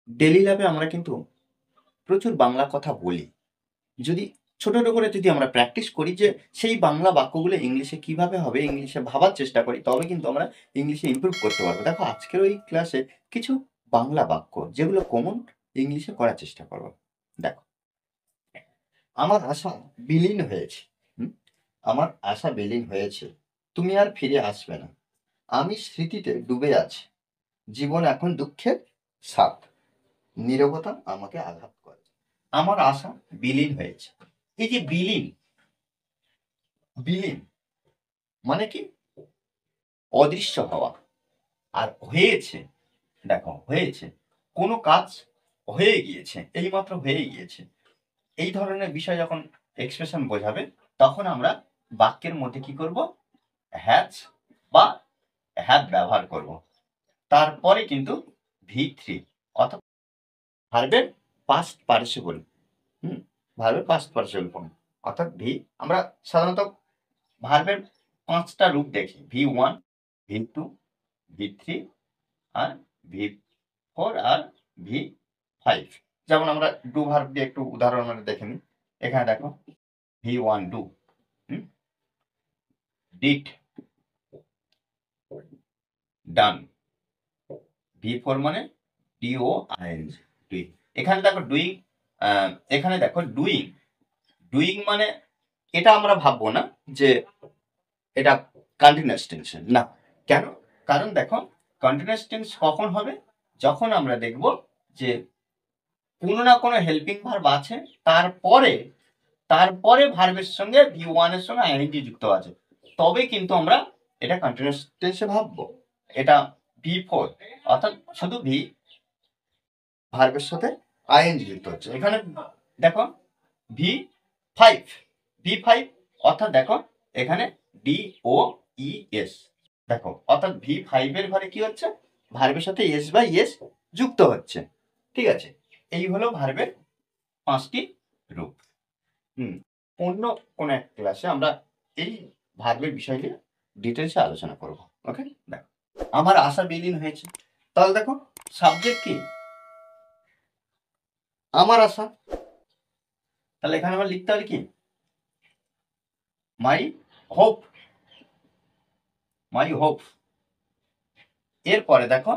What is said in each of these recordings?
Daily লাইফে আমরা কিন্তু প্রচুর বাংলা কথা বলি। যদি ছোট, ছোট করে যদি আমরা প্র্যাকটিস করি যে সেই বাংলা বাক্যগুলো ইংলিশে কিভাবে হবে, ইংলিশে ভাবার চেষ্টা করি, তবে কিন্তু আমরা ইংলিশে ইমপ্রুভ করতে পারবো। দেখো আজকের ওই ক্লাসে কিছু বাংলা বাক্য যেগুলো কমন ইংলিশে করার চেষ্টা করব। দেখো, আমার আশা বিলীন হয়েছে। হুম? আমার আশা বিলীন হয়েছে। তুমি আর ফিরে আসবে না। আমি স্মৃতিতে ডুবে আছি। জীবন এখন দুঃখের স্বাদ। নীরবতা আমাকে আঘাত করে। আমার আশা বিলীন হয়েছে। এই যে বিলীন, বিলীন মানে কি? অদৃশ্য হওয়া। আর হয়েছে, দেখো হয়েছে, কোনো কাজ হয়ে গিয়েছে, এইমাত্র হয়ে গিয়েছে। এই ধরনের বিষয় যখন এক্সপ্রেশন বোঝাবে, তখন আমরা বাক্যের মধ্যে কি করব? হ্যাজ বা হ্যাভ ব্যবহার করব। তারপরে কিন্তু V3 অর্থাৎ ভার্বের পাস্ট পার্টিসিপল। হুম? ভার্বের পাস্ট পার্টিসিপল ফর্ম অর্থাৎ ভি। আমরা সাধারণত ভার্বের ৫ টা রূপ দেখি। V1, V2, V3 আর V4 আর V5। যেমন আমরা ডু ভার্ব দিয়ে একটু উদাহরণ আমরা দেখে নিই। এখানে দেখো V1 do, did, done. V4 মানে DOING, ডুইং। এখানে দেখো ডুইং, এখানে দেখো ডুইং। ডুইং মানে এটা আমরা ভাববো না যে এটা কন্টিনিউয়াস টেন্স না। কেন? কারণ দেখো কন্টিনিউয়াস টেন্স কখন হবে? যখন আমরা দেখব যে কোনো না কোনো হেল্পিং ভার্ব আছে, তারপরে তারপরে ভার্বের সঙ্গে V1 এর সঙ্গে আইএনজি যুক্ত আছে, তবে কিন্তু আমরা এটা কন্টিনিউয়াস টেন্সে ভাববো। এটা V4 অর্থাৎ শুধু ভি ভার্বের সাথে আইএনজি যুক্ত হচ্ছে। এখানে দেখো V5, V5 অর্থাৎ দেখো এখানে DOES। দেখো অর্থাৎ V5 এর ঘরে কি হচ্ছে? ভার্বের সাথে এস বা ইএস যুক্ত হচ্ছে। ঠিক আছে? এই হলো ভার্বের ৫টি রূপ। অন্য কোনো এক ক্লাসে আমরা এই ভার্বের বিষয় নিয়ে ডিটেলসে আলোচনা করব। ওকে? দেখো, আমার আশা বিলীন হয়েছে। তাহলে দেখো সাবজেক্ট কি? আমার আশা। তাহলে এখানে আমরা লিখতে পারি কি? My hope, my hope. এরপরে দেখো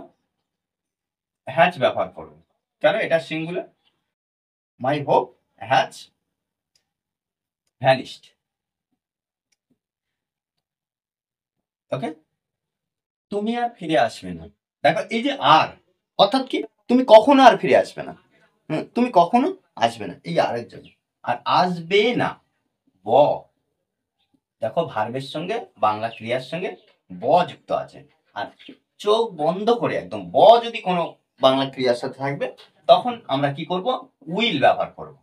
হ্যাজ ব্যবহার করব। কেন? এটা singular. My hope has vanished. Okay? তুমি আর ফিরে আসবে না। দেখো এই যে আর অর্থাৎ কি? তুমি কখনো আর ফিরে আসবে না। তুমি কখনো আসবে না, এই আরের জন্য। আর আসবে না, ব। দেখো ভার্বের সঙ্গে বাংলা ক্রিয়ার সঙ্গে ব যুক্ত আছে। আর চোখ বন্ধ করে একদম ব যদি কোনো বাংলা ক্রিয়ার সাথে থাকবে, তখন আমরা কি করব? উইল ব্যবহার করব।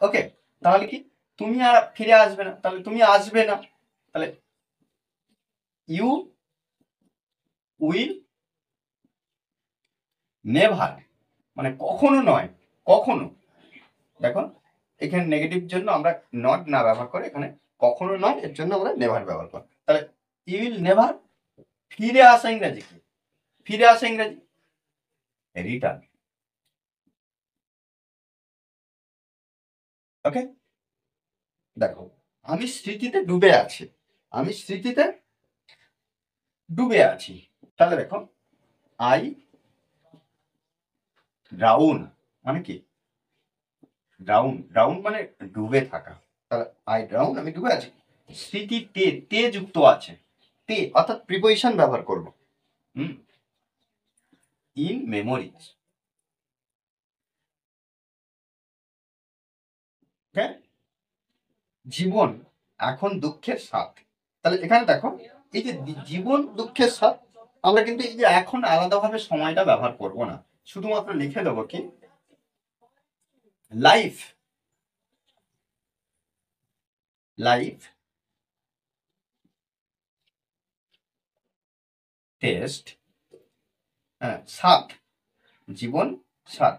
ওকে? তাহলে কি? তুমি আর ফিরে আসবে না, তাহলে তুমি আসবে না। তাহলে ইউ উইল নেভার, মানে কখনো নয়, কখনো। দেখো এখানে নেগেটিভ জন্য আমরা নট না ব্যবহার করে এখানে কখনো নয়, এর জন্য আমরা নেভার ব্যবহার করি। তাহলে ইউ উইল নেভার। ফিরে আসা ইংরেজি কি? ফিরে আসা ইংরেজি রিটার্ন। ওকে? দেখো আমি স্মৃতিতে ডুবে আছি। আমি স্মৃতিতে ডুবে আছি। তাহলে দেখো আই ড্রাউন মানে কি? ড্রাউন, ড্রাউন মানে ডুবে থাকা। তাহলে আই ড্রাউন, আমি ডুবে আছি। স্মৃতিতে তে যুক্ত আছে। তে অর্থাৎ প্রিপোজিশন ব্যবহার করব। In memories. ওকে? জীবন এখন দুঃখের স্বাদ। তাহলে এখানে দেখো এই যে জীবন দুঃখের স্বাদ, আমরা কিন্তু এই যে এখন আলাদাভাবে সময়টা ব্যবহার করব না, শুধুমাত্র লিখে দেবো কি লাইফ, লাইফ টেস্ট, স্বাদ, জীবন স্বাদ।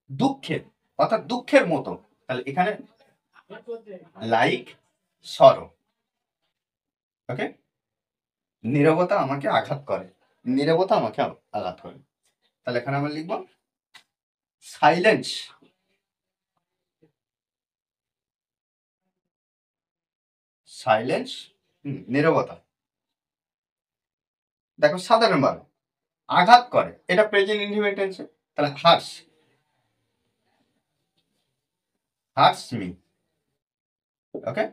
দুঃখের অর্থাৎ দুঃখের মতো। তাহলে এখানে লাইক সরো। ওকে? নীরবতা আমাকে আঘাত করে। নীরবতা আমাকে আঘাত করে। তাহলে এখানে আমরা লিখব সাইলেন্স, সাইলেন্স নীরবতা। দেখো সাধারণ ভাবে আঘাত করে, এটা প্রেজেন্ট ইনডিফিনিট টেন্সে, তাহলে হার্টস, হার্টস মি। ওকে,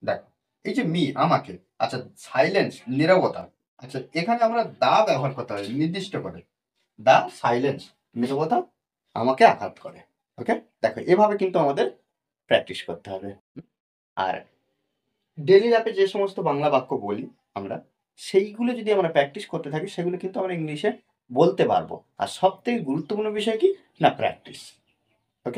দেখো এই যে মি আমাকে, আচ্ছা সাইলেন্স নীরবতা, আচ্ছা এখানে আমরা দা ব্যবহার করতে হবে নির্দিষ্ট করে, দা সাইলেন্স নীরবতা আমাকে আঘাত করে। ওকে, দেখো এভাবে কিন্তু আমাদের প্র্যাকটিস করতে হবে। আর ডেলি লাইফে যে সমস্ত বাংলা বাক্য বলি আমরা, সেইগুলো যদি আমরা প্র্যাকটিস করতে থাকি সেগুলো কিন্তু আমরা ইংলিশে বলতে পারবো। আর সব থেকে গুরুত্বপূর্ণ বিষয় কি না, প্র্যাকটিস।